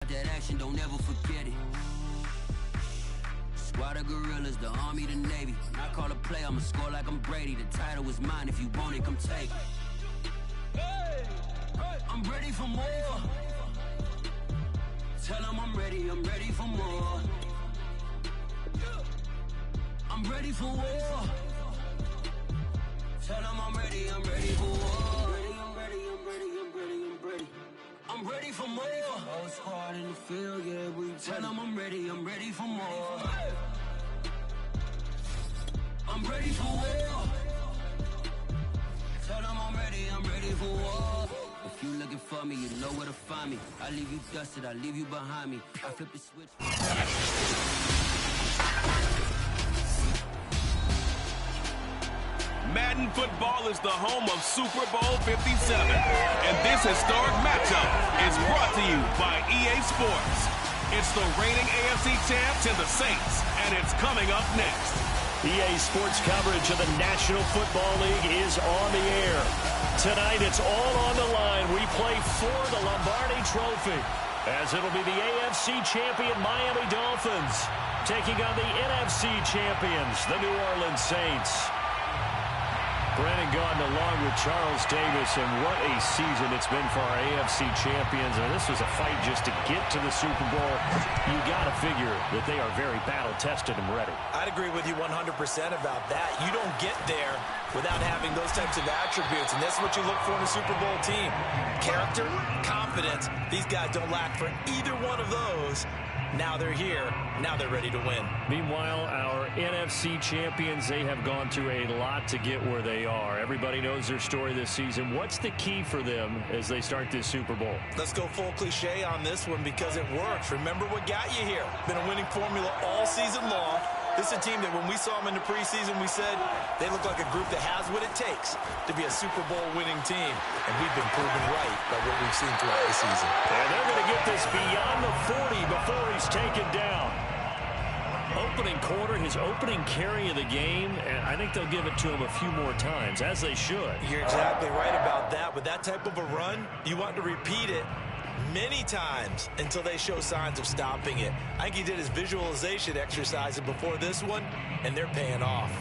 that action, don't ever forget it. Squad of gorillas, the army, the navy. When I call a play, I'ma score like I'm Brady. The title is mine, if you want it, come take it. I'm ready for more. Tell them I'm ready for more. I'm ready for war. Tell them I'm ready for war. I'm ready for more. Whole squad in the field, yeah, we tell them I'm ready for more. I'm ready for war. Tell them I'm ready for war. If you looking for me, you know where to find me. I leave you dusted, I leave you behind me. I flip the switch. Madden football is the home of Super Bowl 57. And this historic matchup is brought to you by EA Sports. It's the reigning AFC champs and the Saints, and it's coming up next. EA Sports coverage of the National Football League is on the air. Tonight, it's all on the line. We play for the Lombardi Trophy, as it'll be the AFC champion Miami Dolphins taking on the NFC champions, the New Orleans Saints. Brandon Gaudin along with Charles Davis, and what a season it's been for our AFC champions. And this was a fight just to get to the Super Bowl. You got to figure that they are very battle-tested and ready. I'd agree with you 100% about that. You don't get there without having those types of attributes, and that's what you look for in a Super Bowl team. Character, confidence. These guys don't lack for either one of those. Now they're here. Now they're ready to win. Meanwhile, our NFC champions, they have gone through a lot to get where they are. Everybody knows their story this season. What's the key for them as they start this Super Bowl? Let's go full cliche on this one because it works. Remember what got you here. Been a winning formula all season long. This is a team that when we saw them in the preseason, we said they look like a group that has what it takes to be a Super Bowl winning team. And we've been proven right by what we've seen throughout the season. And they're going to get this beyond the 40 before he's taken down. Opening quarter, his opening carry of the game, and I think they'll give it to him a few more times, as they should. You're exactly right about that. With that type of a run, you want to repeat it many times until they show signs of stopping it. I think he did his visualization exercises before this one, and they're paying off.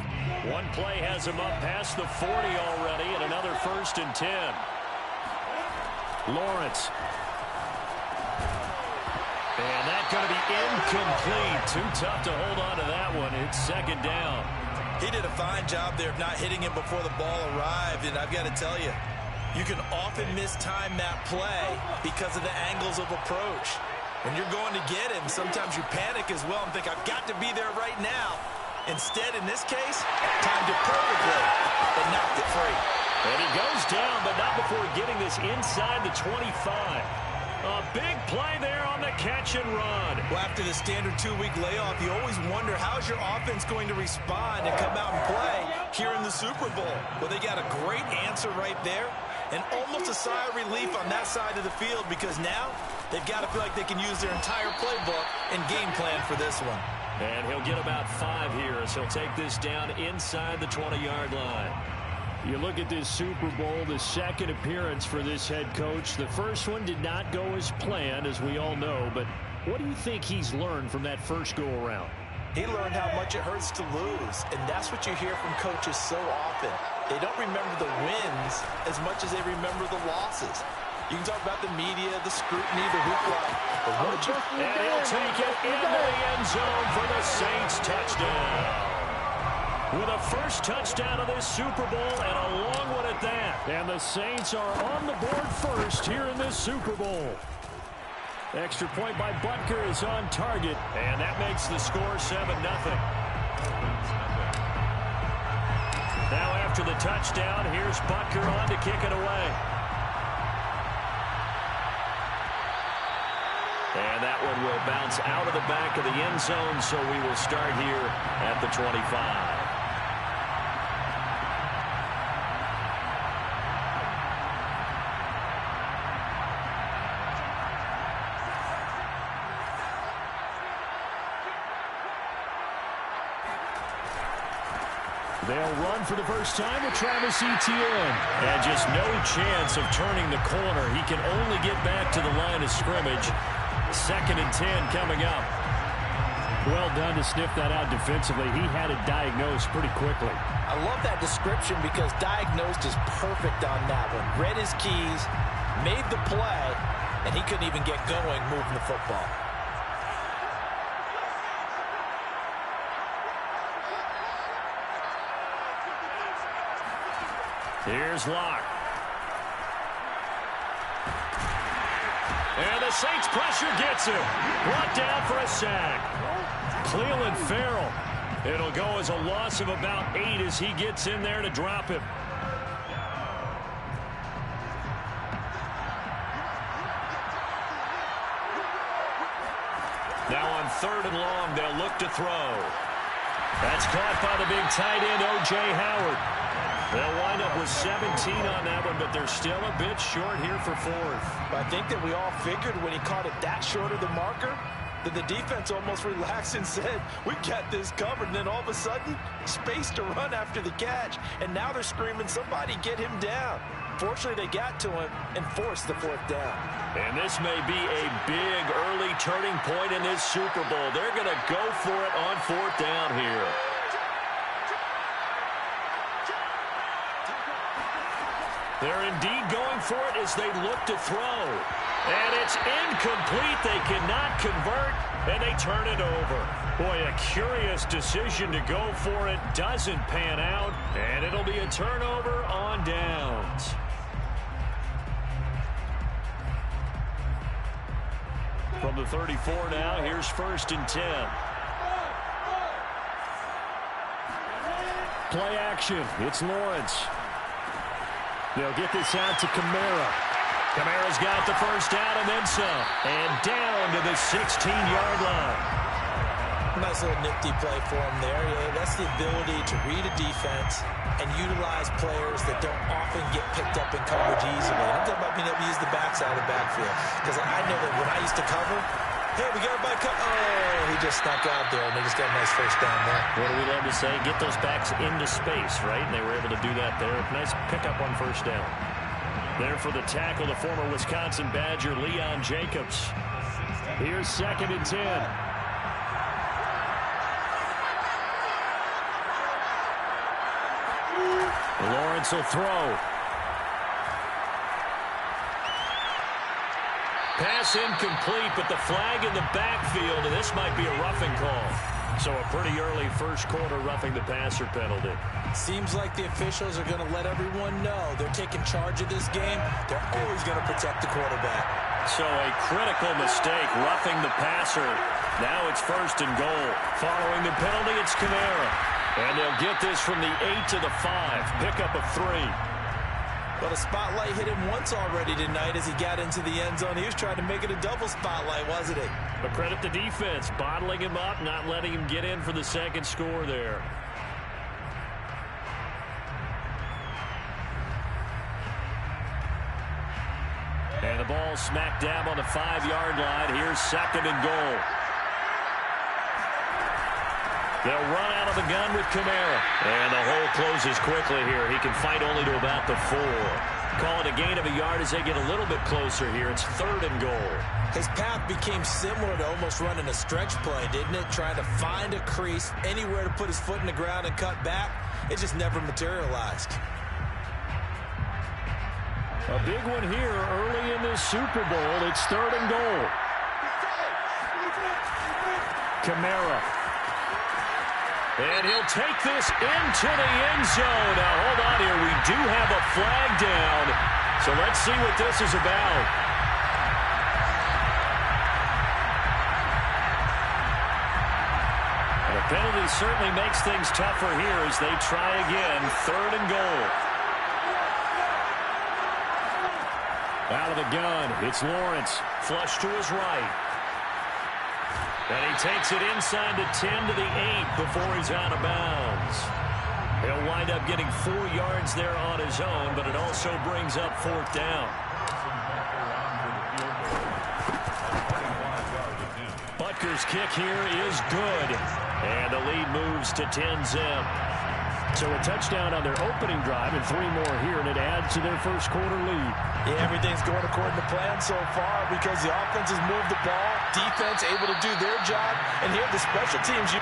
One play has him up past the 40 already, and another 1st and 10. Lawrence. And that's going to be incomplete. Too tough to hold on to that one. It's 2nd down. He did a fine job there of not hitting him before the ball arrived, and I've got to tell you, you can often mistime that play because of the angles of approach. When you're going to get him, sometimes you panic as well and think, I've got to be there right now. Instead, in this case, timed it perfectly and knocked it free. And he goes down, but not before getting this inside the 25. A big play there on the catch and run. Well, after the standard 2-week layoff, you always wonder how's your offense going to respond and come out and play here in the Super Bowl. Well, they got a great answer right there and almost a sigh of relief on that side of the field because now they've got to feel like they can use their entire playbook and game plan for this one. And he'll get about 5 here as he'll take this down inside the 20-yard line. You look at this Super Bowl, the second appearance for this head coach. The first one did not go as planned, as we all know, but what do you think he's learned from that first go-around? He learned how much it hurts to lose, and that's what you hear from coaches so often. They don't remember the wins as much as they remember the losses. You can talk about the media, the scrutiny, the hoopla, but what you... And he'll take it into the end zone for the Saints touchdown. With a first touchdown of this Super Bowl and a long one at that. And the Saints are on the board first here in this Super Bowl. Extra point by Butker is on target, and that makes the score 7-0. Now after the touchdown, here's Butker on to kick it away. And that one will bounce out of the back of the end zone, so we will start here at the 25. They'll run for the first time with Travis Etienne. And just no chance of turning the corner. He can only get back to the line of scrimmage. 2nd and 10 coming up. Well done to sniff that out defensively. He had it diagnosed pretty quickly. I love that description because diagnosed is perfect on that one. Read his keys, made the play, and he couldn't even get going moving the football. Here's Locke. And the Saints pressure gets him. Brought down for a sack. Cleveland Farrell. It'll go as a loss of about 8 as he gets in there to drop him. Now on 3rd and long, they'll look to throw. That's caught by the big tight end, O.J. Howard. They'll wind up with 17 on that one, but they're still a bit short here for 4th. I think that we all figured when he caught it that short of the marker, that the defense almost relaxed and said, we got this covered. And then all of a sudden, space to run after the catch. And now they're screaming, somebody get him down. Fortunately, they got to him and forced the 4th down. And this may be a big early turning point in this Super Bowl. They're going to go for it on 4th down here. They're indeed going for it as they look to throw. And it's incomplete. They cannot convert, and they turn it over. Boy, a curious decision to go for it. Doesn't pan out, and it'll be a turnover on downs. From the 34 now, here's 1st and 10. Play action. It's Lawrence. They'll get this out to Kamara. Kamara's got the 1st down and then some. And down to the 16-yard line. Nice little nifty play for him there. Yeah, that's the ability to read a defense and utilize players that don't often get picked up in coverage easily. I'm talking about being able to use the backside of the backfield. Because I know that when I used to cover, hey, we got a back. Oh, he just snuck out there, and they just got a nice 1st down there. What do we love to say? Get those backs into space, right? And they were able to do that there. Nice pickup on 1st down. There for the tackle, the former Wisconsin Badger, Leon Jacobs. Here's 2nd and 10. Lawrence will throw. Pass incomplete, but the flag in the backfield, and this might be a roughing call. So a pretty early 1st quarter roughing the passer penalty. Seems like the officials are going to let everyone know they're taking charge of this game. They're always going to protect the quarterback. So a critical mistake, roughing the passer. Now it's 1st and goal. Following the penalty, it's Kamara. And they'll get this from the 8 to the 5. Pickup of 3. But a spotlight hit him once already tonight as he got into the end zone. He was trying to make it a double spotlight, wasn't he? But credit the defense, bottling him up, not letting him get in for the 2nd score there. And the ball smack dab on the 5-yard line. Here's 2nd and goal. They'll run out of the gun with Kamara. And the hole closes quickly here. He can fight only to about the 4. Call it a gain of a yard as they get a little bit closer here. It's 3rd and goal. His path became similar to almost running a stretch play, didn't it? Trying to find a crease, anywhere to put his foot in the ground and cut back. It just never materialized. A big one here early in this Super Bowl. It's 3rd and goal. Kamara. And he'll take this into the end zone. Now, hold on here. We do have a flag down. So let's see what this is about. The penalty certainly makes things tougher here as they try again. 3rd and goal. Out of the gun, it's Lawrence. Flush to his right. And he takes it inside the 10 to the 8 before he's out of bounds. He'll wind up getting 4 yards there on his own, but it also brings up 4th down. Butker's kick here is good. And the lead moves to 10-zip. So a touchdown on their opening drive and 3 more here, and it adds to their first quarter lead. Yeah, everything's going according to plan so far because the offense has moved the ball, defense able to do their job, and here the special teams.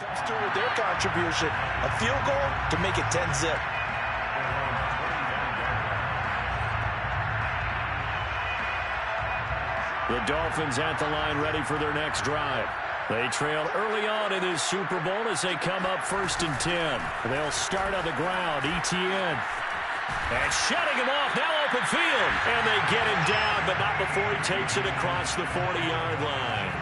Comes through with their contribution. A field goal to make it 10-zip. The Dolphins at the line ready for their next drive. They trail early on in this Super Bowl as they come up 1st and 10. They'll start on the ground. ETN. And shutting him off. Now open field. And they get him down, but not before he takes it across the 40-yard line.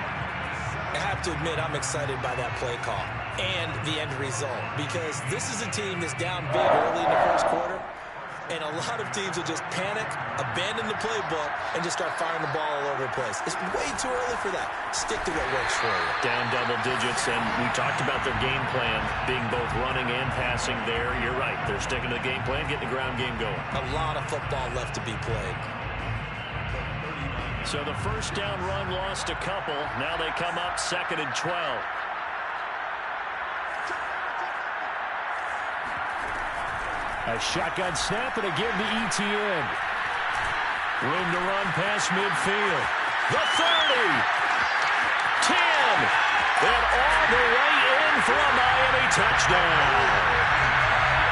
I have to admit, I'm excited by that play call and the end result because this is a team that's down big early in the first quarter, and a lot of teams will just panic, abandon the playbook, and just start firing the ball all over the place. It's way too early for that. Stick to what works for you. Down double digits, and we talked about their game plan being both running and passing there. You're right. They're sticking to the game plan, getting the ground game going. A lot of football left to be played. So the first down run lost a couple. Now they come up 2nd and 12. A shotgun snap and a give to ETN. Room to run past midfield. The 30. 10. And all the way in for a Miami touchdown.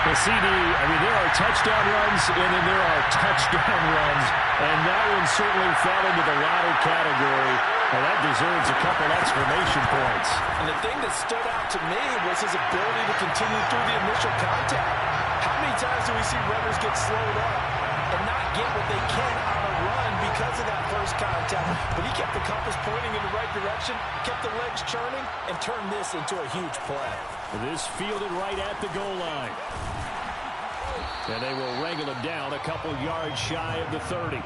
The CD, there are touchdown runs, and then there are touchdown runs, and that one certainly fell into the latter category, and that deserves a couple exclamation points. And the thing that stood out to me was his ability to continue through the initial contact. How many times do we see runners get slowed up and not get what they can on a run because of that first contact? But he kept the compass pointing in the right direction, kept the legs churning, and turned this into a huge play. This fielded right at the goal line. And they will wrangle him down a couple yards shy of the 30. The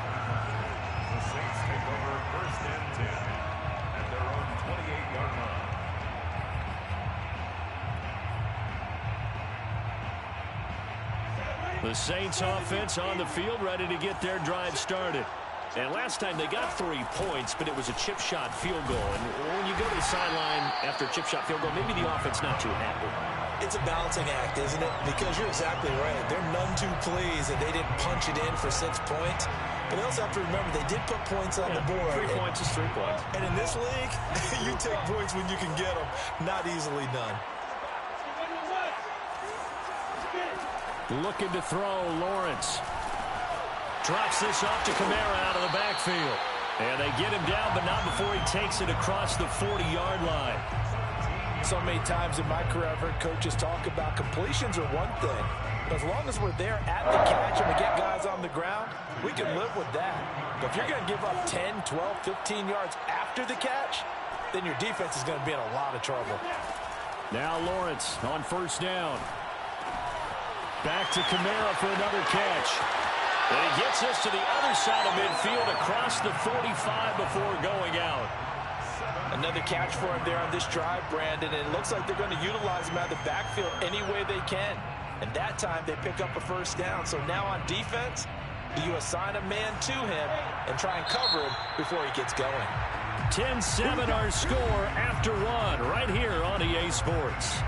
Saints take over 1st and 10 at their own 28-yard line. The Saints offense on the field ready to get their drive started. And last time they got 3 points, but it was a chip shot field goal. And when you go to the sideline after a chip shot field goal, maybe the offense not too happy. It's a balancing act, isn't it? Because you're exactly right. They're none too pleased that they didn't punch it in for 6 points. But they also have to remember they did put points on the board. 3 points is 3 points. And in this league, you take points when you can get them. Not easily done. Looking to throw, Lawrence. Drops this off to Kamara out of the backfield. And they get him down, but not before he takes it across the 40-yard line. So many times in my career, I've heard coaches talk about completions are one thing. But as long as we're there at the catch and we get guys on the ground, we can live with that. But if you're going to give up 10, 12, 15 yards after the catch, then your defense is going to be in a lot of trouble. Now Lawrence on 1st down. Back to Kamara for another catch. And he gets us to the other side of midfield across the 45 before going out. Another catch for him there on this drive, Brandon. And it looks like they're going to utilize him out of the backfield any way they can. And that time they pick up a 1st down. So now on defense, you assign a man to him and try and cover him before he gets going. 10-7 our score after one right here on EA Sports.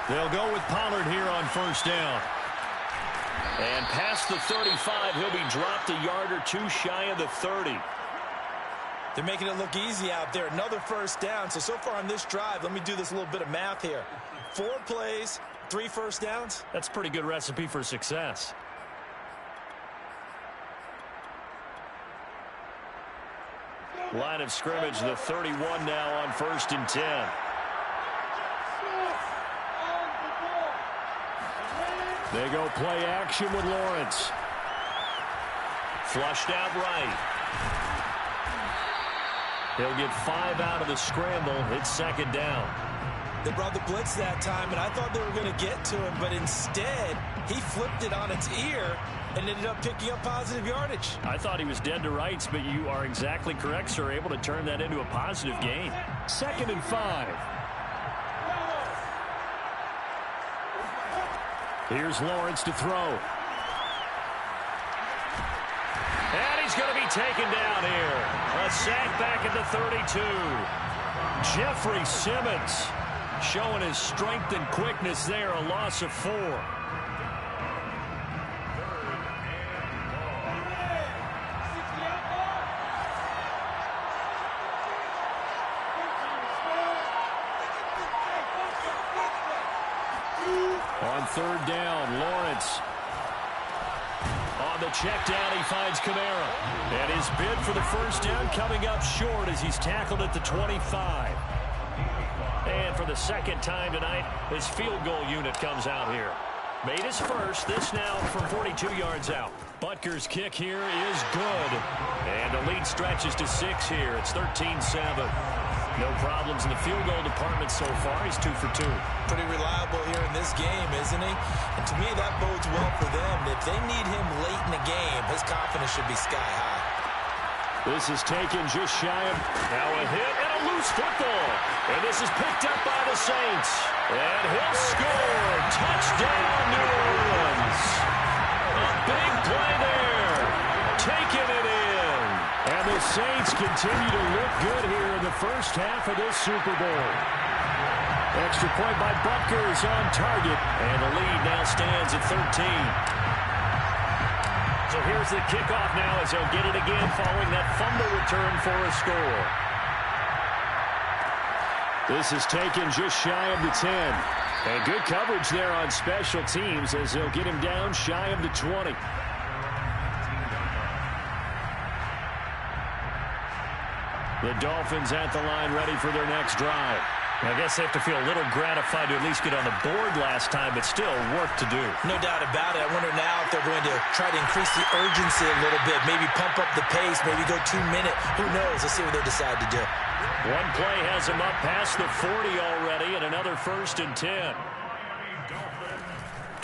They'll go with Pollard here on 1st down. And past the 35, he'll be dropped a yard or 2 shy of the 30. They're making it look easy out there. Another 1st down. So far on this drive, let me do this little bit of math here. 4 plays, 3 1st downs. That's a pretty good recipe for success. Line of scrimmage, the 31 now on 1st and 10. They go play action with Lawrence. Flushed out right. He'll get 5 out of the scramble. It's second down. They brought the blitz that time, and I thought they were going to get to him, but instead, he flipped it on its ear and ended up picking up positive yardage. I thought he was dead to rights, but you are exactly correct, sir. Able to turn that into a positive gain. 2nd and 5. Here's Lawrence to throw. And he's going to be taken down here. A sack back at the 32. Jeffrey Simmons showing his strength and quickness there. A loss of 4. On 3rd down, Lawrence. On the check down, he finds Kamara. And his bid for the first down coming up short as he's tackled at the 25. And for the second time tonight, his field goal unit comes out here. Made his first, this now from 42 yards out. Butker's kick here is good. And the lead stretches to 6 here. It's 13-7. No problems in the field goal department so far. He's 2 for 2. Pretty reliable here in this game, isn't he? And to me, that bodes well for them. If they need him late in the game, his confidence should be sky high. This is taken just shy of now a hit and a loose football. And this is picked up by the Saints. And he'll score. Touchdown, New Orleans. A big play there. Taking it in. And the Saints continue to look good here in the first half of this Super Bowl. Extra point by Butker is on target. And the lead now stands at 13. So here's the kickoff now as he'll get it again following that fumble return for a score. This is taken just shy of the 10. And good coverage there on special teams as they'll get him down shy of the 20. The Dolphins at the line ready for their next drive. I guess they have to feel a little gratified to at least get on the board last time, but still work to do. No doubt about it. I wonder now if they're going to try to increase the urgency a little bit, maybe pump up the pace, maybe go 2 minute. Who knows? Let's see what they decide to do. One play has them up past the 40 already, and another 1st and 10.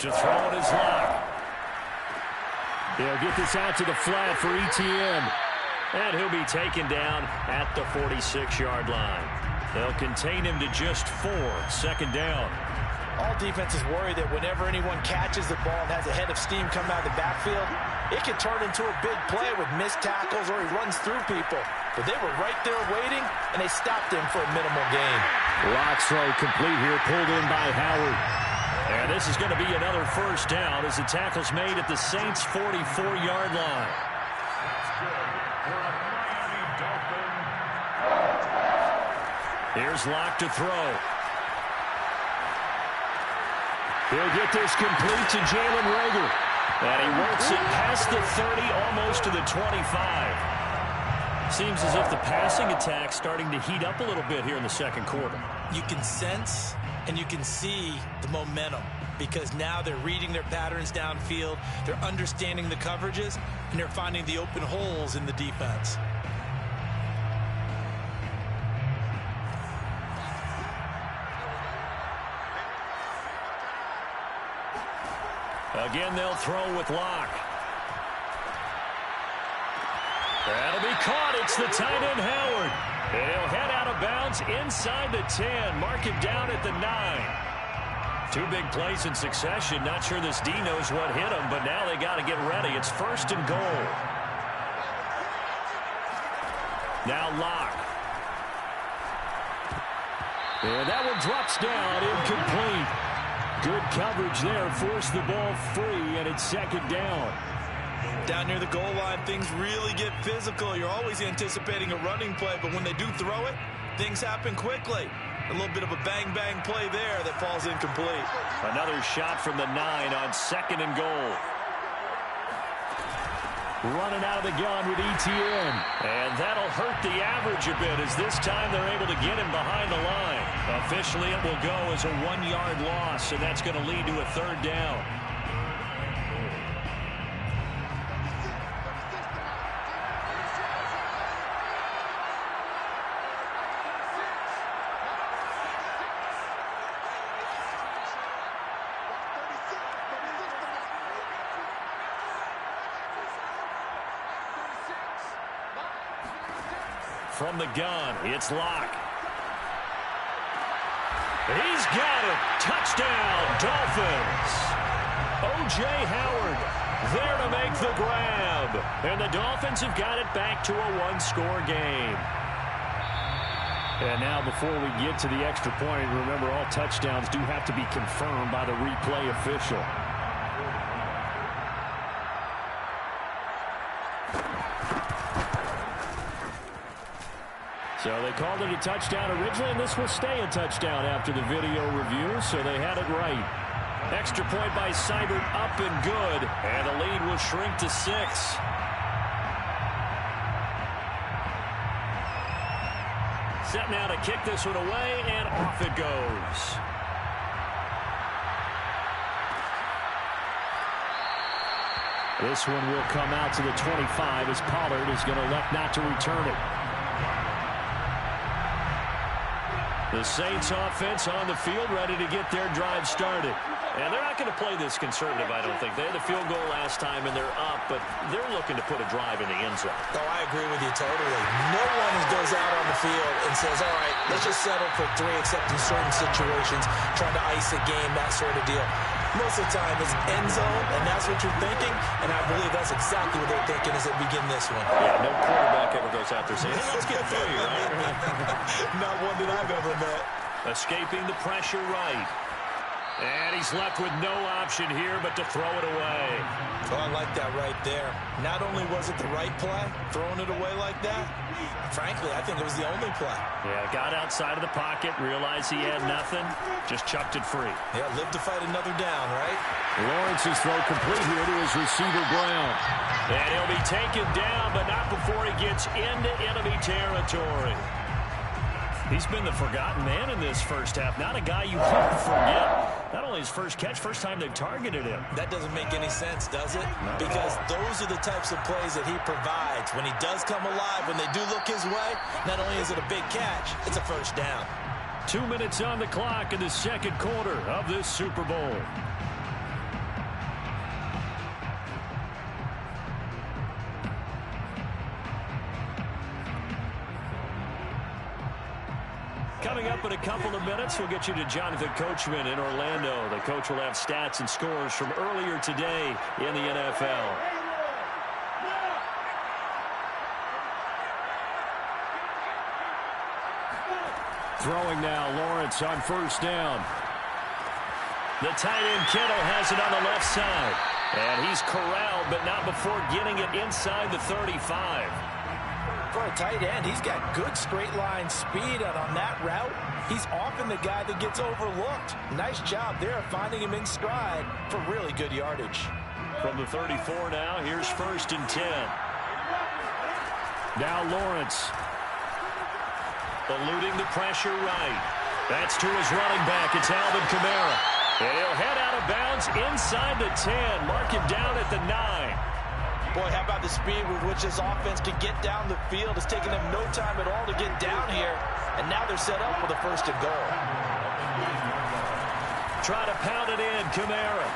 To throw it is Locke. They'll get this out to the flat for ETN. And he'll be taken down at the 46-yard line. They'll contain him to just 4. 2nd down. All defenses worry that whenever anyone catches the ball and has a head of steam coming out of the backfield, it can turn into a big play with missed tackles or he runs through people. But they were right there waiting, and they stopped him for a minimal gain. Locke's throw complete here, pulled in by Howard. And this is going to be another 1st down as the tackle's made at the Saints' 44-yard line. Here's Locke to throw. He'll get this complete to Jalen Reagor. And he works it past the 30, almost to the 25. Seems as if the passing attack's starting to heat up a little bit here in the second quarter. You can sense and you can see the momentum because now they're reading their patterns downfield, they're understanding the coverages, and they're finding the open holes in the defense. Again, they'll throw with Locke. That'll be caught. It's the tight end, Howard. And he'll head out of bounds inside the 10. Mark him down at the 9. 2 big plays in succession. Not sure this D knows what hit him, but now they got to get ready. It's 1st and goal. Now Locke. And that one drops down, incomplete. Good coverage there, forced the ball free, and it's 2nd down. Down near the goal line, things really get physical. You're always anticipating a running play, but when they do throw it, things happen quickly. A little bit of a bang-bang play there that falls incomplete. Another shot from the 9 on 2nd and goal. Running out of the gun with ETN. And that'll hurt the average a bit as this time they're able to get him behind the line. Officially, it will go as a 1-yard loss, and that's going to lead to a 3rd down. from the gun. It's Locke. He's got it. Touchdown, Dolphins. O.J. Howard there to make the grab. And the Dolphins have got it back to a one-score game. And now before we get to the extra point, remember all touchdowns do have to be confirmed by the replay official. So they called it a touchdown originally, and this will stay a touchdown after the video review, so they had it right. Extra point by Seibert, up and good, and the lead will shrink to 6. Set now to kick this one away, and off it goes. This one will come out to the 25 as Pollard is going to elect not to return it. The Saints offense on the field ready to get their drive started. And they're not going to play this conservative, I don't think. They had a field goal last time, and they're up, but they're looking to put a drive in the end zone. Oh, I agree with you totally. No one goes out on the field and says, all right, let's just settle for 3, except in certain situations, trying to ice a game, that sort of deal. Most of the time it's end zone, and that's what you're thinking, and I believe that's exactly what they're thinking as they begin this one. Yeah, no quarterback ever goes out there saying, hey, let's get 3, right? Not one that I've ever met. Escaping the pressure right. And he's left with no option here but to throw it away. Oh, I like that right there. Not only was it the right play, throwing it away like that, frankly, I think it was the only play. Yeah, got outside of the pocket, realized he had nothing, just chucked it free. Yeah, live to fight another down, right? Lawrence's throw complete here to his receiver, Brown. And he'll be taken down, but not before he gets into enemy territory. He's been the forgotten man in this first half. Not a guy you can forget. Not only his first catch, first time they've targeted him. That doesn't make any sense, does it? Because those are the types of plays that he provides. When he does come alive, when they do look his way, not only is it a big catch, it's a first down. 2 minutes on the clock in the second quarter of this Super Bowl. Coming up in a couple of minutes, we'll get you to Jonathan Coachman in Orlando. The coach will have stats and scores from earlier today in the NFL. Throwing now, Lawrence on first down. The tight end Kittle has it on the left side. And he's corralled, but not before getting it inside the 35. For a tight end, he's got good straight line speed, and on that route, he's often the guy that gets overlooked. Nice job there finding him in stride for really good yardage. From the 34 now, here's 1st and 10. Now Lawrence. Eluding the pressure right. That's to his running back. It's Alvin Kamara. And he'll head out of bounds inside the 10. Mark him down at the 9. Boy, how about the speed with which this offense can get down the field? It's taken them no time at all to get down here. And now they're set up with a 1st and goal. Try to pound it in, Kamara.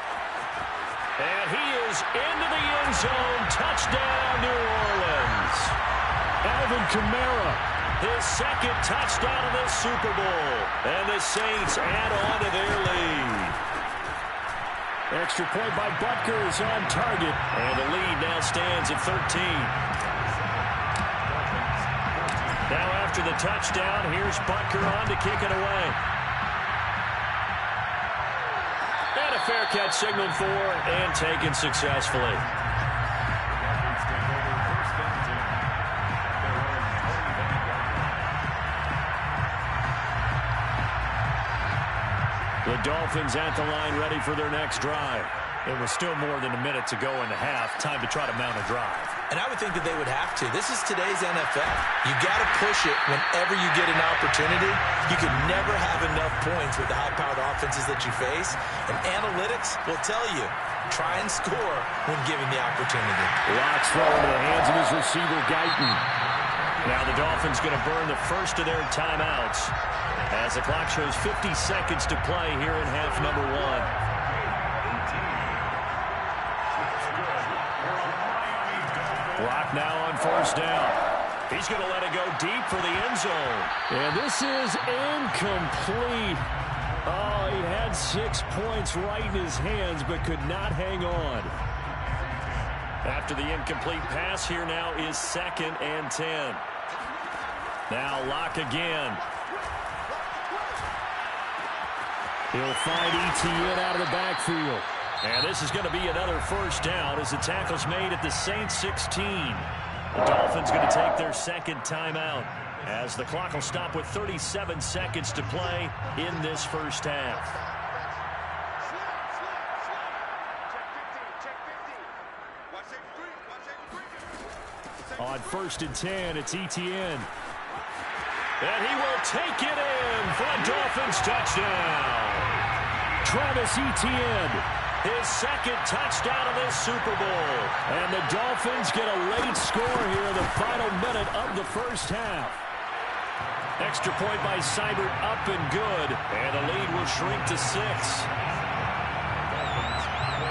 And he is into the end zone. Touchdown, New Orleans. Alvin Kamara. His 2nd touchdown of this Super Bowl. And the Saints add on to their lead. Extra point by Butker is on target. And the lead now stands at 13. Now after the touchdown, here's Butker on to kick it away. And a fair catch signaled for and taken successfully. The Dolphins at the line ready for their next drive. It was still more than a minute to go in the half. Time to try to mount a drive. And I would think that they would have to. This is today's NFL. You got to push it whenever you get an opportunity. You can never have enough points with the high-powered offenses that you face. And analytics will tell you, try and score when given the opportunity. Locke's throw into the hands of his receiver, Guyton. Now the Dolphins going to burn the first of their timeouts as the clock shows 50 seconds to play here in half number 1. Rock now on 1st down. He's going to let it go deep for the end zone. And this is incomplete. Oh, he had 6 points right in his hands, but could not hang on. After the incomplete pass, here now is 2nd and 10. Now Locke again. He'll find ETN out of the backfield. And this is going to be another first down as the tackle's made at the Saints 16. The Dolphins going to take their 2nd timeout as the clock will stop with 37 seconds to play in this first half. On 1st and 10, it's ETN. And he will take it in for a Dolphins touchdown. Travis Etienne, his 2nd touchdown of this Super Bowl. And the Dolphins get a late score here in the final minute of the first half. Extra point by Seibert, up and good. And the lead will shrink to 6.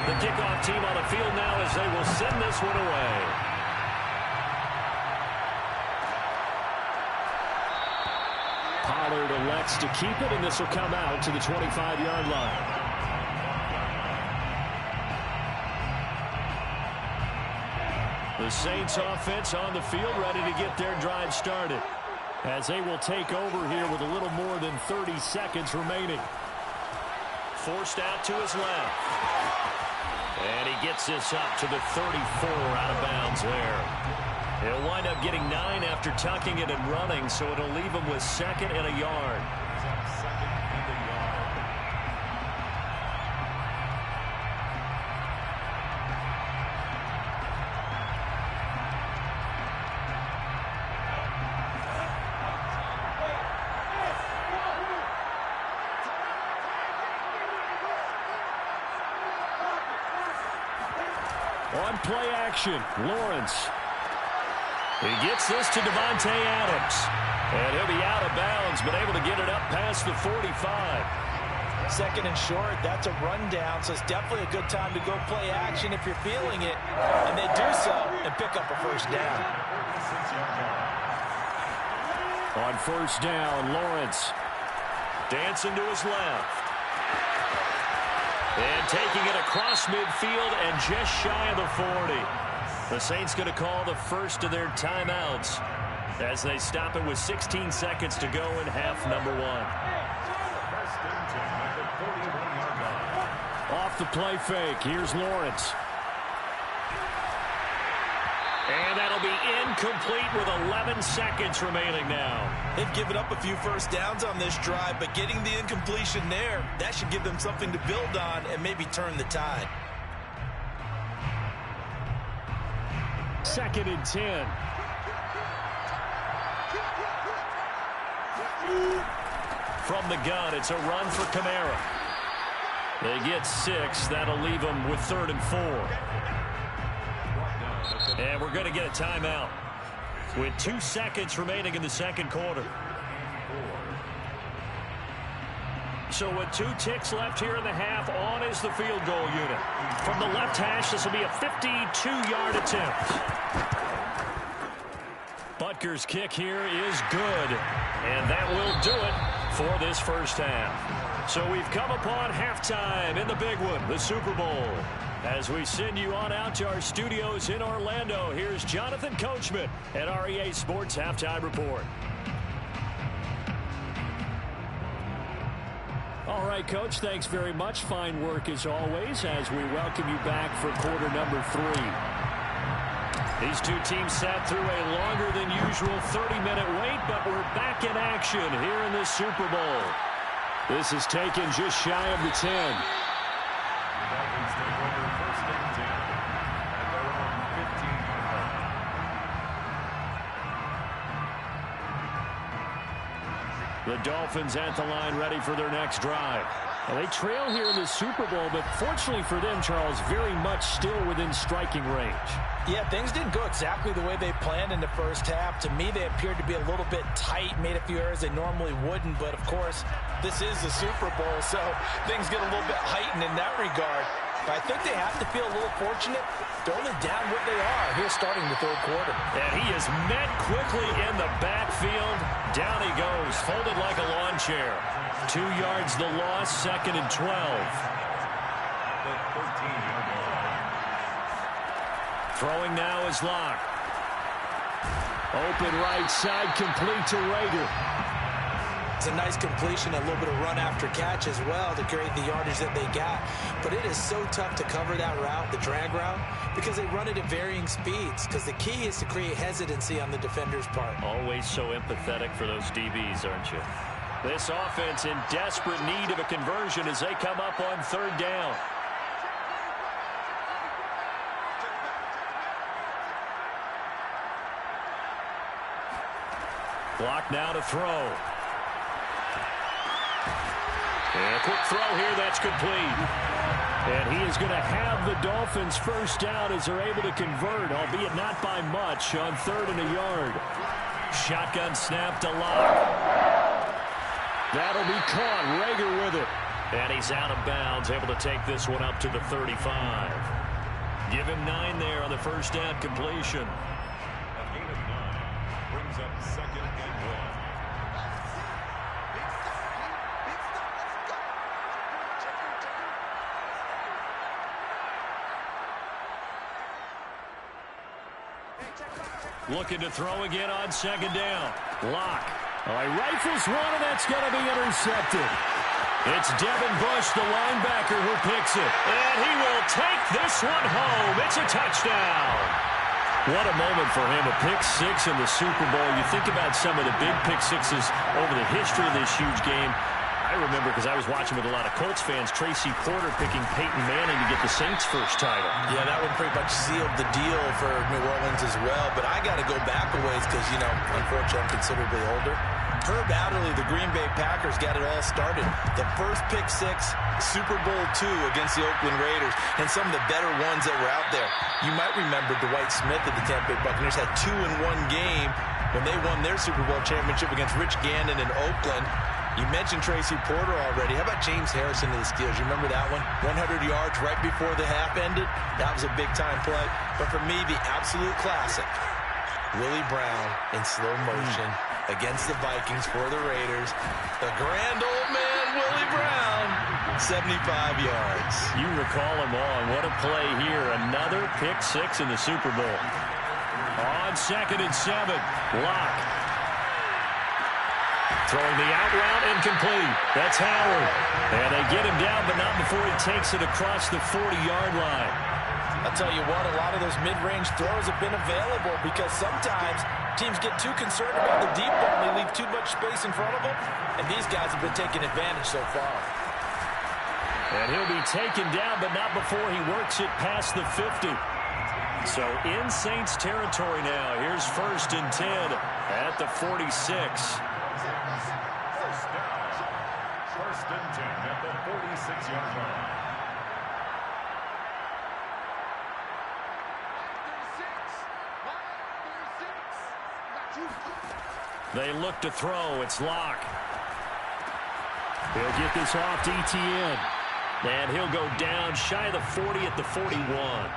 The kickoff team on the field now as they will send this one away. Pollard elects to keep it, and this will come out to the 25-yard line. The Saints offense on the field ready to get their drive started as they will take over here with a little more than 30 seconds remaining. Forced out to his left. And he gets this up to the 34 out of bounds there. He'll wind up getting 9 after tucking it and running, so it'll leave him with 2nd and a yard. On play action, Lawrence. He gets this to Devontae Adams. And he'll be out of bounds, but able to get it up past the 45. 2nd and short, that's a rundown, so it's definitely a good time to go play action if you're feeling it. And they do so and pick up a first down. On 1st down, Lawrence. Dancing to his left. And taking it across midfield and just shy of the 40. The Saints going to call the first of their timeouts as they stop it with 16 seconds to go in half number 1. Off the play fake, here's Lawrence. And that'll be incomplete with 11 seconds remaining now. They've given up a few first downs on this drive, but getting the incompletion there, that should give them something to build on and maybe turn the tide. 2nd and 10. From the gun, it's a run for Kamara. They get 6. That'll leave them with 3rd and 4. And we're going to get a timeout with 2 seconds remaining in the 2nd quarter. So with 2 ticks left here in the half, on is the field goal unit. From the left hash, this will be a 52-yard attempt. Butker's kick here is good, and that will do it for this first half. So we've come upon halftime in the big one, the Super Bowl. As we send you on out to our studios in Orlando, here's Jonathan Coachman at REA Sports Halftime Report. All right, Coach, thanks very much. Fine work as always as we welcome you back for quarter number 3. These two teams sat through a longer than usual 30-minute wait, but we're back in action here in the Super Bowl. This is taken just shy of the 10. The Dolphins take over 1st and 10 at their own 15-yard line. The Dolphins at the line ready for their next drive. Well, they trail here in the Super Bowl, but fortunately for them, Charles, very much still within striking range. Yeah, things didn't go exactly the way they planned in the first half. To me, they appeared to be a little bit tight, made a few errors they normally wouldn't. But, of course, this is the Super Bowl, so things get a little bit heightened in that regard. But I think they have to feel a little fortunate They're only down what they are here starting the third quarter. And he is met quickly in the backfield. Down he goes, folded like a lawn chair. 2 yards the loss, 2nd and 12. The 13-yard line. Throwing now is Locke. Open right side, complete to Rager. It's a nice completion, a little bit of run after catch as well to create the yardage that they got. But it is so tough to cover that route, the drag route, because they run it at varying speeds. Because the key is to create hesitancy on the defender's part. Always so empathetic for those DBs, aren't you? This offense in desperate need of a conversion as they come up on 3rd down. Block now to throw. And a quick throw here, that's complete. And he is going to have the Dolphins first down as they're able to convert, albeit not by much, on 3rd and a yard. Shotgun snap to Locke. That'll be caught. Rager with it. And he's out of bounds, able to take this one up to the 35. Give him 9 there on the first down completion. A gain of 9 brings up 2nd and 1. Looking to throw again on 2nd down. Locke. Oh, he rifles one, and that's going to be intercepted. It's Devin Bush, the linebacker, who picks it. And he will take this one home. It's a touchdown. What a moment for him, a pick 6 in the Super Bowl. You think about some of the big pick 6s over the history of this huge game. I remember, because I was watching with a lot of Colts fans, Tracy Porter picking Peyton Manning to get the Saints' first title. Yeah, that one pretty much sealed the deal for New Orleans as well. But I got to go back a ways because, you know, unfortunately I'm considerably older. Herb Adderley, the Green Bay Packers, got it all started. The first pick 6, Super Bowl II against the Oakland Raiders, and some of the better ones that were out there. You might remember Dwight Smith of the Tampa Bay Buccaneers had 2 in one game when they won their Super Bowl championship against Rich Gannon in Oakland. You mentioned Tracy Porter already. How about James Harrison of the Steelers? You remember that one? 100 yards right before the half ended. That was a big-time play. But for me, the absolute classic, Willie Brown in slow motion against the Vikings for the Raiders. The grand old man, Willie Brown, 75 yards. You recall them all, and what a play here. Another pick 6 in the Super Bowl. On 2nd and 7, Locke. Throwing the out route, incomplete. That's Howard. And they get him down, but not before he takes it across the 40-yard line. I'll tell you what, a lot of those mid-range throws have been available because sometimes teams get too concerned about the deep ball and they leave too much space in front of them. And these guys have been taking advantage so far. And he'll be taken down, but not before he works it past the 50. So in Saints territory now. Here's 1st and 10 at the 46. First down. 1st and 10 at the 46-yard line. They look to throw. It's Locke. He'll get this off to Etienne. And he'll go down shy of the 40 at the 41.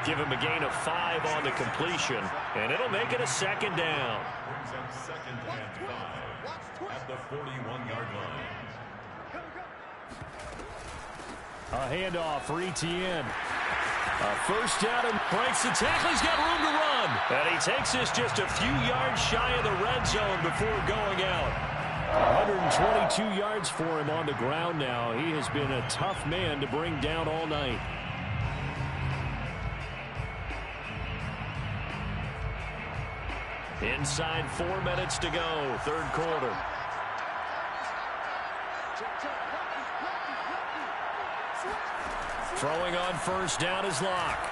Give him a gain of 5 on the completion. And it'll make it a 2nd down. Brings up 2nd and 5 at the 41-yard line. A handoff for Etienne. A first down and breaks the tackle. He's got room to run. And he takes this just a few yards shy of the red zone before going out. 122 yards for him on the ground now. He has been a tough man to bring down all night. Inside 4 minutes to go, 3rd quarter. Throwing on first down is Locke.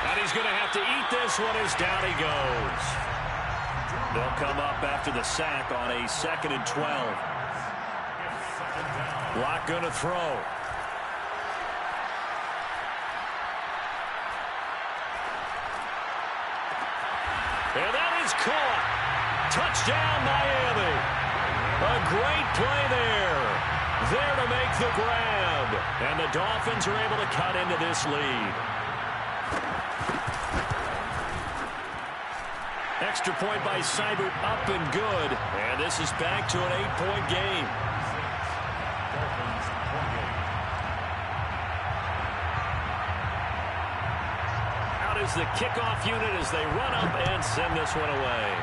And he's going to have to eat this one as down he goes. They'll come up after the sack on a 2nd and 12. Locke going to throw. And that is caught. Touchdown, Miami. A great play there. there to make the grab. And the Dolphins are able to cut into this lead. Extra point by Seibert, up and good. And this is back to an 8-point game. Out is the kickoff unit as they run up and send this one away.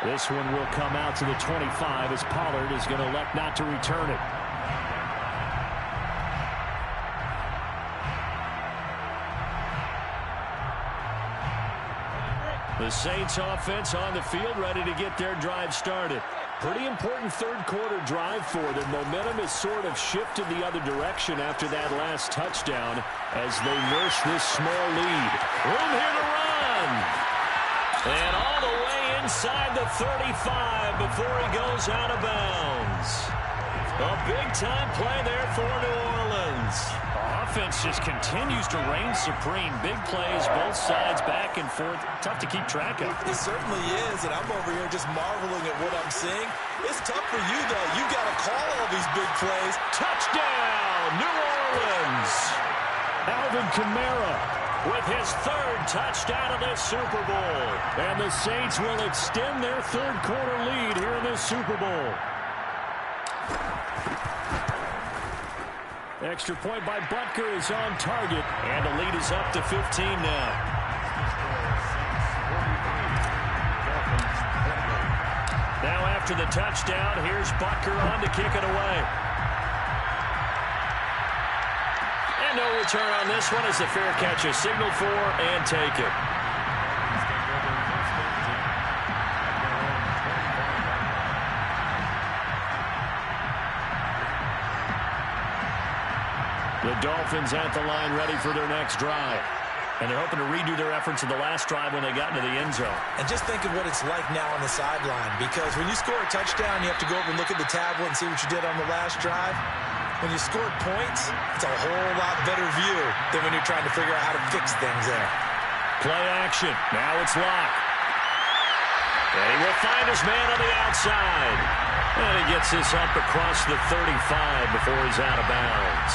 This one will come out to the 25 as Pollard is going to elect not to return it. The Saints offense on the field ready to get their drive started. Pretty important third quarter drive for them. Momentum has sort of shifted the other direction after that last touchdown as they nurse this small lead. Room here to run. And all the way inside the 35 before he goes out of bounds. A big-time play there for New Orleans. Offense just continues to reign supreme. Big plays, both sides, back and forth. Tough to keep track of. It certainly is, and I'm over here just marveling at what I'm seeing. It's tough for you, though. You got to call all these big plays. Touchdown, New Orleans. Alvin Kamara with his third touchdown of this Super Bowl. And the Saints will extend their third quarter lead here in this Super Bowl. Extra point by Butker is on target, and the lead is up to 15 now. Now after the touchdown, here's Butker on to kick it away. And no return on this one as the fair catch is signaled for and taken. The Dolphins at the line ready for their next drive. And they're hoping to redo their efforts in the last drive when they got into the end zone. And just think of what it's like now on the sideline, because when you score a touchdown, you have to go over and look at the tablet and see what you did on the last drive. When you scored points, it's a whole lot better view than when you're trying to figure out how to fix things there. Play action. Now it's Locke. And he will find his man on the outside. And he gets this up across the 35 before he's out of bounds.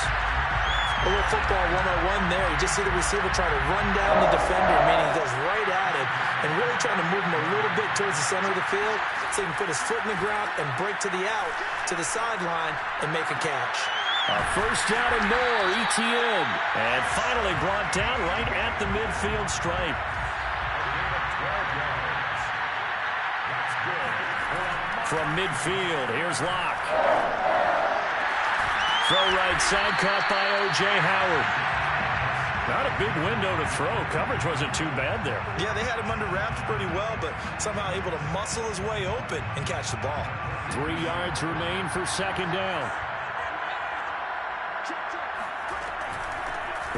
A little football 101 there. You just see the receiver try to run down the defender, meaning he goes right at it and really trying to move him a little bit towards the center of the field so he can put his foot in the ground and break to the out, to the sideline, and make a catch. A first down and more, Etienne. And finally brought down right at the midfield stripe. From midfield, here's Locke. Throw right side, caught by O.J. Howard. Not a big window to throw. Coverage wasn't too bad there. Yeah, they had him under wraps pretty well, but somehow able to muscle his way open and catch the ball. 3 yards remain for second down.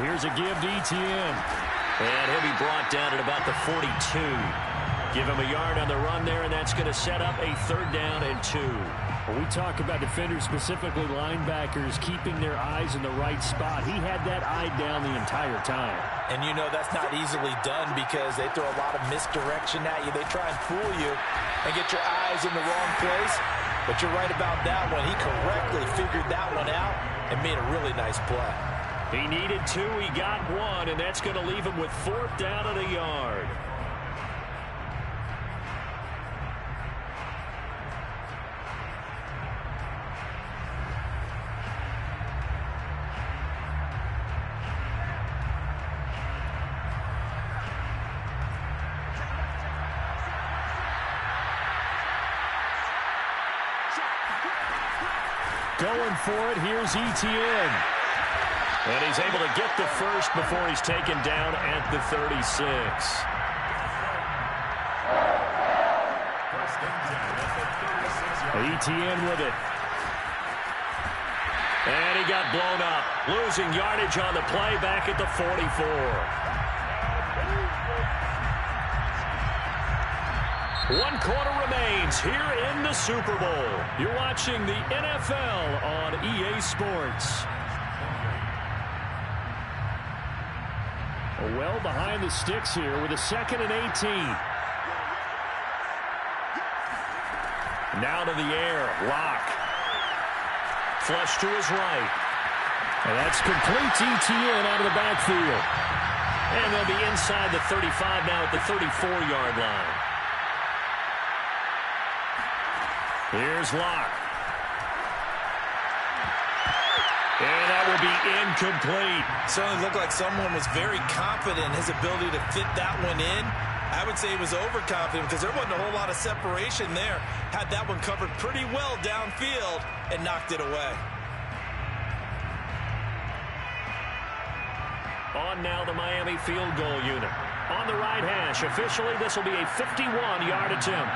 Here's a give to Etienne. And he'll be brought down at about the 42. Give him a yard on the run there, and that's going to set up a third down and 2. When we talk about defenders, specifically linebackers, keeping their eyes in the right spot, he had that eye down the entire time. And you know that's not easily done because they throw a lot of misdirection at you. They try and fool you and get your eyes in the wrong place. But you're right about that one. He correctly figured that one out and made a really nice play. He needed 2, he got 1, and that's going to leave him with 4th down and a yard. Going for it, here's Etienne. And he's able to get the first before he's taken down at the 36. Etienne with it. And he got blown up. Losing yardage on the play back at the 44. 1 quarter remains here in the Super Bowl. You're watching the NFL on EA Sports. Well behind the sticks here with a 2nd and 18. Now to the air. Lock. Flush to his right. And that's complete ETN out of the backfield. And they'll be inside the 35 now at the 34-yard line. Here's Locke. And that will be incomplete. Certainly looked like someone was very confident in his ability to fit that one in. I would say he was overconfident because there wasn't a whole lot of separation there. Had that one covered pretty well downfield and knocked it away. On now the Miami field goal unit. On the right hash. Officially, this will be a 51-yard attempt.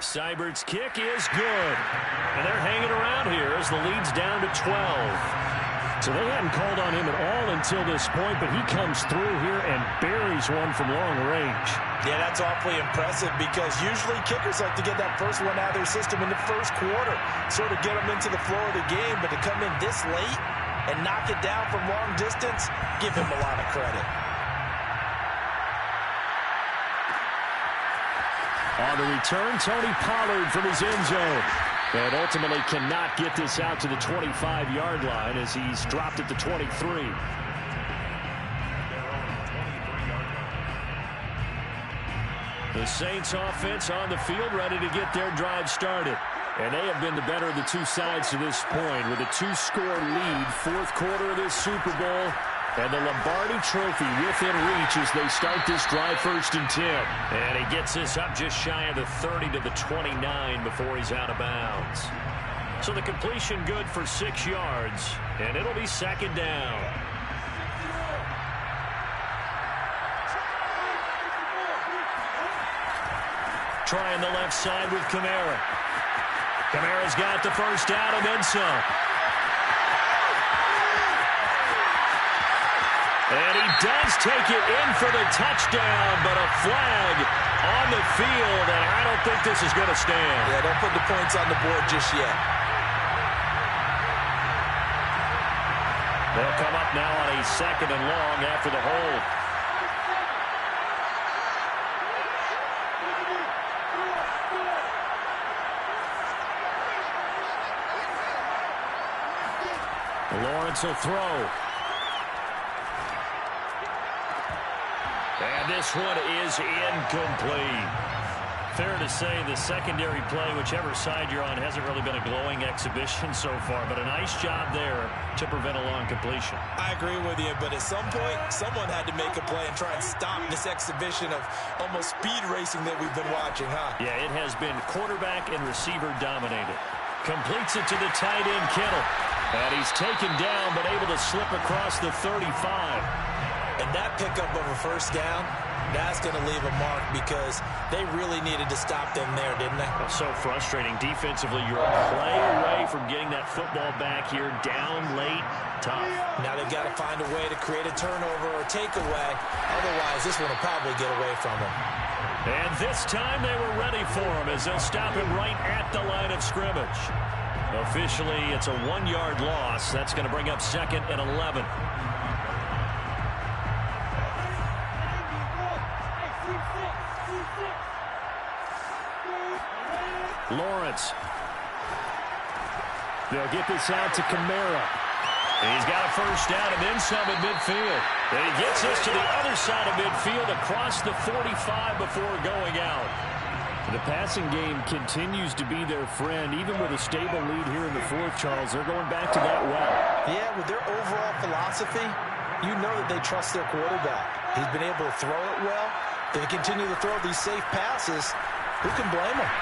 Seibert's kick is good. And they're hanging around here as the lead's down to 12. So they hadn't called on him at all until this point, but he comes through here and buries one from long range. Yeah, that's awfully impressive because usually kickers like to get that first one out of their system in the first quarter, sort of get them into the flow of the game, but to come in this late and knock it down from long distance, give him a lot of credit. On the return, Tony Pollard from his end zone. And ultimately cannot get this out to the 25-yard line as he's dropped at the 23. The Saints offense on the field ready to get their drive started. And they have been the better of the two sides to this point with a 2-score lead, fourth quarter of this Super Bowl. And the Lombardi Trophy within reach as they start this drive 1st and 10. And he gets this up just shy of the 30 to the 29 before he's out of bounds. So the completion good for 6 yards. And it'll be 2nd down. Trying the left side with Kamara. Kamara's got the first down and then some. And he does take it in for the touchdown, but a flag on the field, and I don't think this is going to stand. Yeah, don't put the points on the board just yet. They'll come up now on a 2nd and long after the hold. Lawrence will throw. And this one is incomplete. Fair to say the secondary play, whichever side you're on, hasn't really been a glowing exhibition so far, but a nice job there to prevent a long completion. I agree with you, but at some point, someone had to make a play and try and stop this exhibition of almost speed racing that we've been watching, huh? Yeah, it has been quarterback and receiver dominated. Completes it to the tight end, Kittle. And he's taken down, but able to slip across the 35. And that pickup of a first down, that's going to leave a mark because they really needed to stop them there, didn't they? So frustrating. Defensively, you're a play away from getting that football back here down late. Tough. Now they've got to find a way to create a turnover or takeaway. Otherwise, this one will probably get away from them. And this time they were ready for him as they'll stop him right at the line of scrimmage. Officially, it's a 1-yard loss. That's going to bring up 2nd and 11. Lawrence. They'll get this out to Kamara. He's got a first down and then some at midfield. And he gets this to the other side of midfield across the 45 before going out. The passing game continues to be their friend. Even with a stable lead here in the fourth, Charles, they're going back to that well. Yeah, with their overall philosophy, you know that they trust their quarterback. He's been able to throw it well. They continue to throw these safe passes. Who can blame him?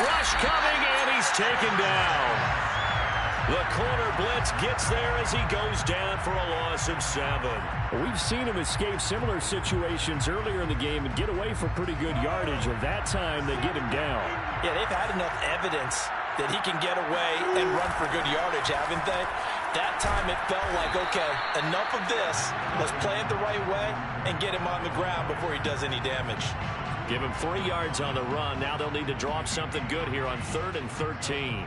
Rush coming, and he's taken down. The corner blitz gets there as he goes down for a loss of 7. We've seen him escape similar situations earlier in the game and get away for pretty good yardage, and that time they get him down. Yeah, they've had enough evidence that he can get away and run for good yardage, haven't they? That time it felt like, okay, enough of this. Let's play it the right way and get him on the ground before he does any damage. Give him 3 yards on the run. Now they'll need to draw up something good here on 3rd and 13.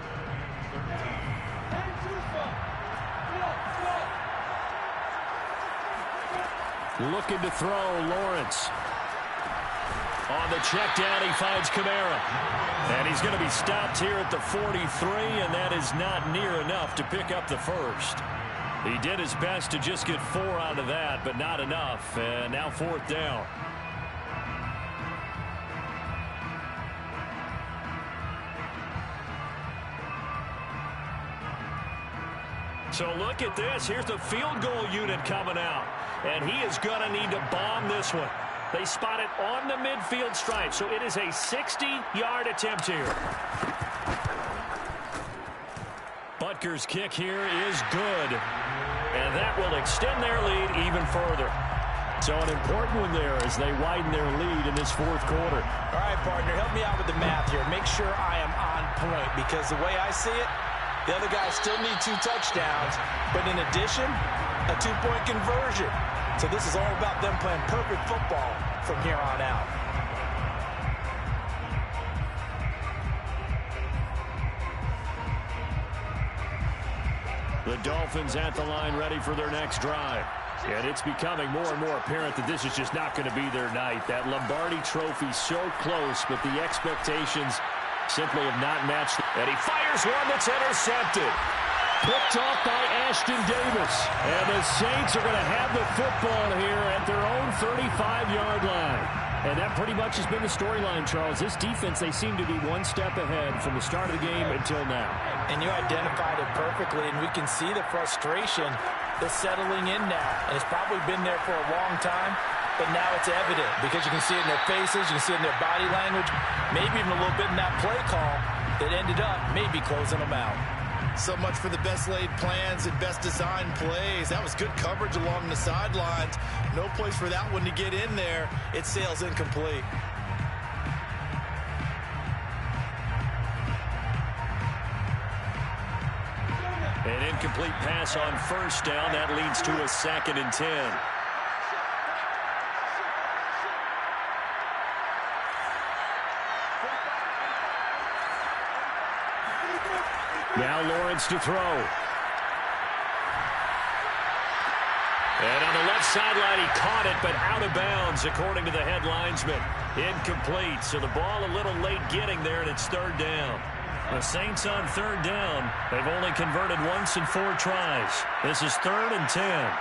Looking to throw, Lawrence. On the check down, he finds Kamara. And he's going to be stopped here at the 43, and that is not near enough to pick up the first. He did his best to just get 4 out of that, but not enough. And now 4th down. So look at this. Here's the field goal unit coming out. And he is going to need to bomb this one. They spot it on the midfield stripe, so it is a 60-yard attempt here. Butker's kick here is good. And that will extend their lead even further. So an important one there as they widen their lead in this 4th quarter. All right, partner, help me out with the math here. Make sure I am on point, because the way I see it, the other guys still need 2 touchdowns, but in addition, a 2-point conversion. So this is all about them playing perfect football from here on out. The Dolphins at the line ready for their next drive. And it's becoming more and more apparent that this is just not going to be their night. That Lombardi trophy so close, but the expectations simply have not matched. And he fires one that's intercepted. Picked off by Ashton Davis. And the Saints are going to have the football here at their own 35-yard line. And that pretty much has been the storyline, Charles. This defense, they seem to be one step ahead from the start of the game until now. And you identified it perfectly, and we can see the frustration that's settling in now. And it's probably been there for a long time, but now it's evident because you can see it in their faces, you can see it in their body language, maybe even a little bit in that play call that ended up maybe closing them out. So much for the best laid plans and best designed plays. That was good coverage along the sidelines. No place for that one to get in there. It sails incomplete. An incomplete pass on 1st down. That leads to a 2nd and 10. Now Lawrence to throw. And on the left sideline, he caught it, but out of bounds, according to the head linesman. Incomplete, so the ball a little late getting there, and it's 3rd down. The Saints on 3rd down. They've only converted once in 4 tries. This is 3rd and 10.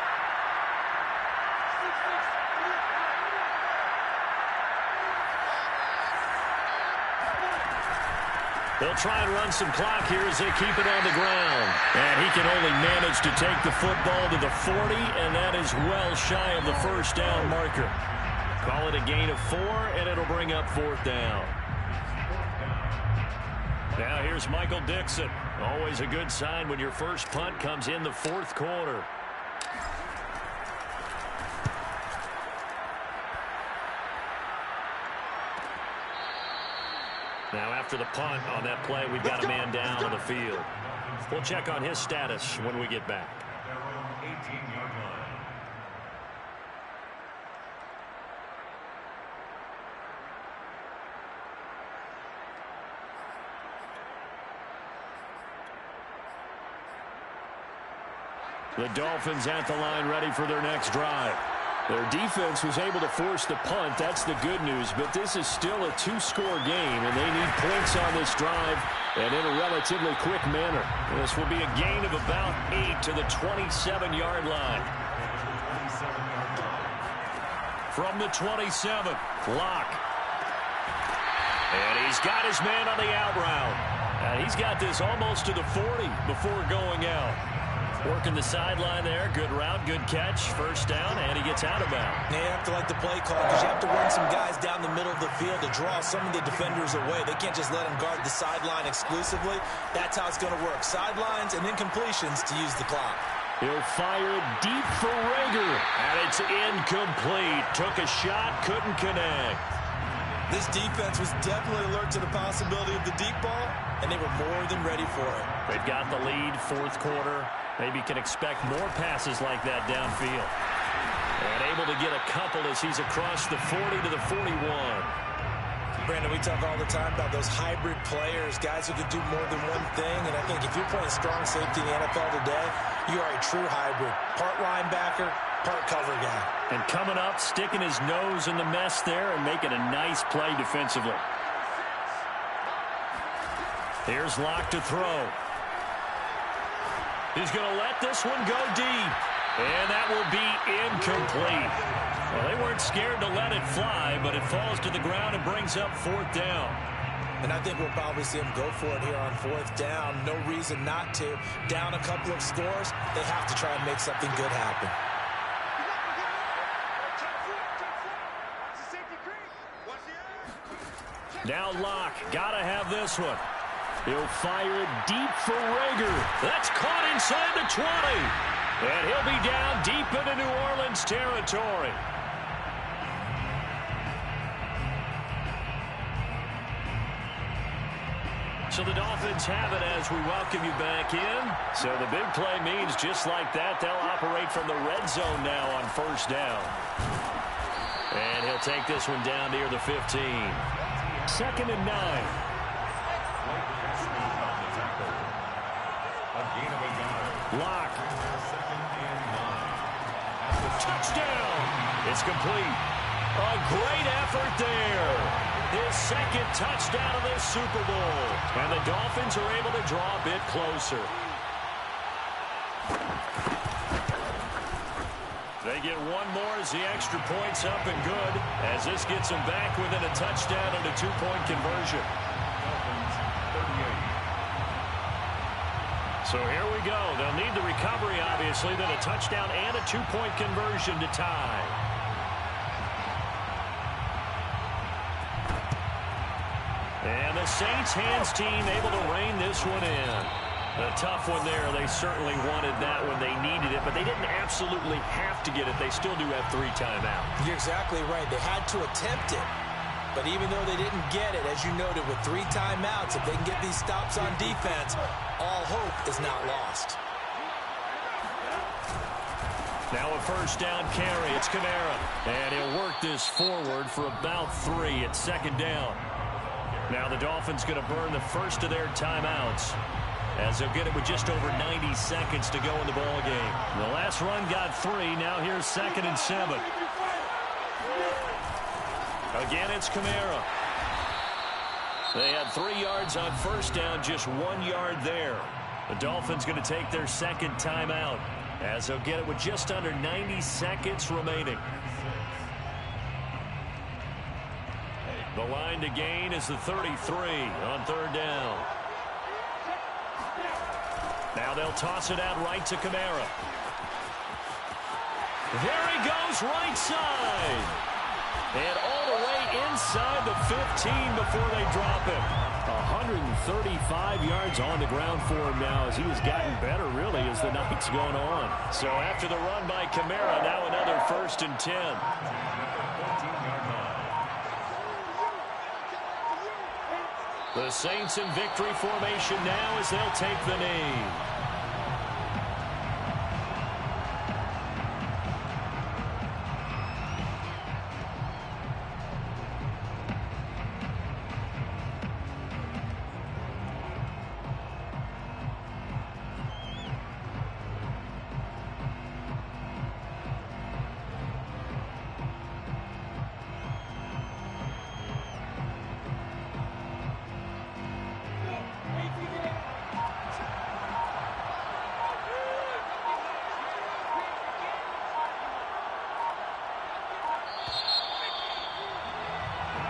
They'll try and run some clock here as they keep it on the ground. And he can only manage to take the football to the 40, and that is well shy of the 1st down marker. Call it a gain of 4, and it'll bring up 4th down. Now here's Michael Dixon. Always a good sign when your first punt comes in the 4th quarter. Now after the punt on that play, we've got a man down on the field. We'll check on his status when we get back. The Dolphins at the line ready for their next drive. Their defense was able to force the punt. That's the good news. But this is still a 2-score game, and they need points on this drive and in a relatively quick manner. This will be a gain of about 8 to the 27-yard line. From the 27, Locke. And he's got his man on the out route. And he's got this almost to the 40 before going out. Working the sideline there. Good route, good catch. 1st down, and he gets out of bounds. You have to like the play call because you have to run some guys down the middle of the field to draw some of the defenders away. They can't just let them guard the sideline exclusively. That's how it's going to work. Sidelines and then completions to use the clock. He'll fire deep for Rager, and it's incomplete. Took a shot, couldn't connect. This defense was definitely alert to the possibility of the deep ball, and they were more than ready for it. They've got the lead, 4th quarter. Maybe can expect more passes like that downfield. And able to get a couple as he's across the 40 to the 41. Brandon, we talk all the time about those hybrid players, guys who can do more than one thing. And I think if you're playing strong safety in the NFL today, you are a true hybrid. Part linebacker, part cover guy. And coming up, sticking his nose in the mess there and making a nice play defensively. Here's Locke to throw. He's going to let this one go deep. And that will be incomplete. Well, they weren't scared to let it fly, but it falls to the ground and brings up 4th down. And I think we'll probably see him go for it here on 4th down. No reason not to. Down a couple of scores, they have to try and make something good happen. Now Locke, gotta have this one. He'll fire it deep for Rager. That's caught inside the 20. And he'll be down deep into New Orleans territory. So the Dolphins have it as we welcome you back in. So the big play means just like that, they'll operate from the red zone now on 1st down. And he'll take this one down near the 15. 2nd and 9. Locke. Touchdown. It's complete. A great effort there. His 2nd touchdown of this Super Bowl. And the Dolphins are able to draw a bit closer. They get one more as the extra point's up and good, as this gets them back within a touchdown and a 2-point conversion. So here we go. They'll need the recovery, obviously, then a touchdown and a 2-point conversion to tie. And the Saints hands team able to rein this one in. A tough one there. They certainly wanted that when they needed it, but they didn't absolutely have to get it. They still do have 3 timeouts. You're exactly right. They had to attempt it. But even though they didn't get it, as you noted, with 3 timeouts, if they can get these stops on defense, all hope is not lost. Now a 1st down carry. It's Kamara. And he'll work this forward for about 3 at 2nd down. Now the Dolphins going to burn the first of their timeouts, as they'll get it with just over 90 seconds to go in the ball game. The last run got 3. Now here's 2nd and 7. Again, it's Kamara. They had 3 yards on 1st down, just 1 yard there. The Dolphins going to take their 2nd timeout, as they'll get it with just under 90 seconds remaining. The line to gain is the 33 on 3rd down. Now they'll toss it out right to Kamara. There he goes, right side. And all the way inside the 15 before they drop him. 135 yards on the ground for him now, as he has gotten better, really, as the night's gone on. So after the run by Kamara, now another 1st and 10. The Saints in victory formation now as they'll take the knee.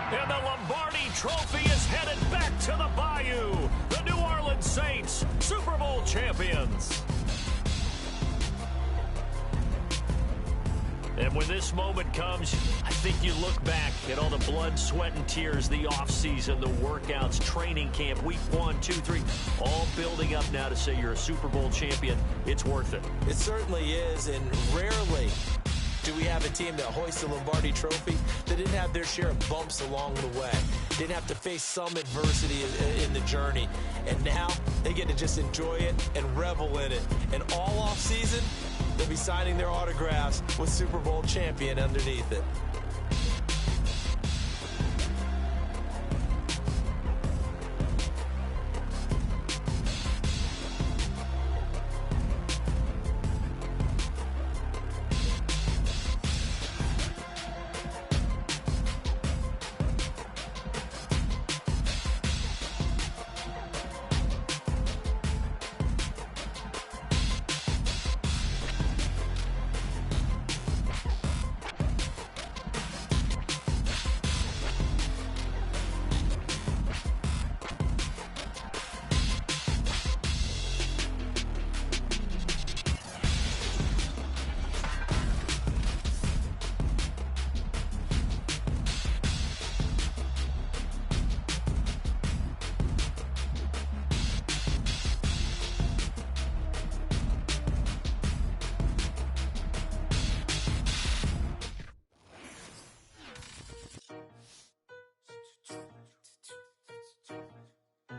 And the Lombardi Trophy is headed back to the Bayou. The New Orleans Saints, Super Bowl champions. And when this moment comes, I think you look back at all the blood, sweat, and tears, the offseason, the workouts, training camp, week 1, 2, 3, all building up now to say you're a Super Bowl champion. It's worth it. It certainly is, and rarely do we have a team that hoists the Lombardi Trophy that didn't have their share of bumps along the way, didn't have to face some adversity in the journey, and now they get to just enjoy it and revel in it. And all off season, they'll be signing their autographs with Super Bowl champion underneath it.